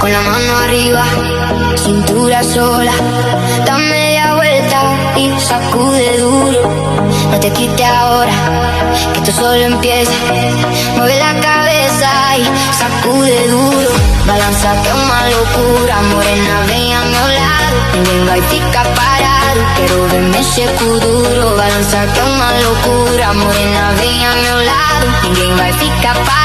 con la mano arriba, cintura sola. Da media vuelta y sacude duro. No te quites ahora, que esto solo empieza. Mueve la cabeza y sacude duro. Balanza que es una locura, morena, ven a mi lado. Ninguém vai ficar parado, quero ver mexer com duro. Balança que é uma loucura, morena, vem a meu lado. Ninguém vai ficar parado.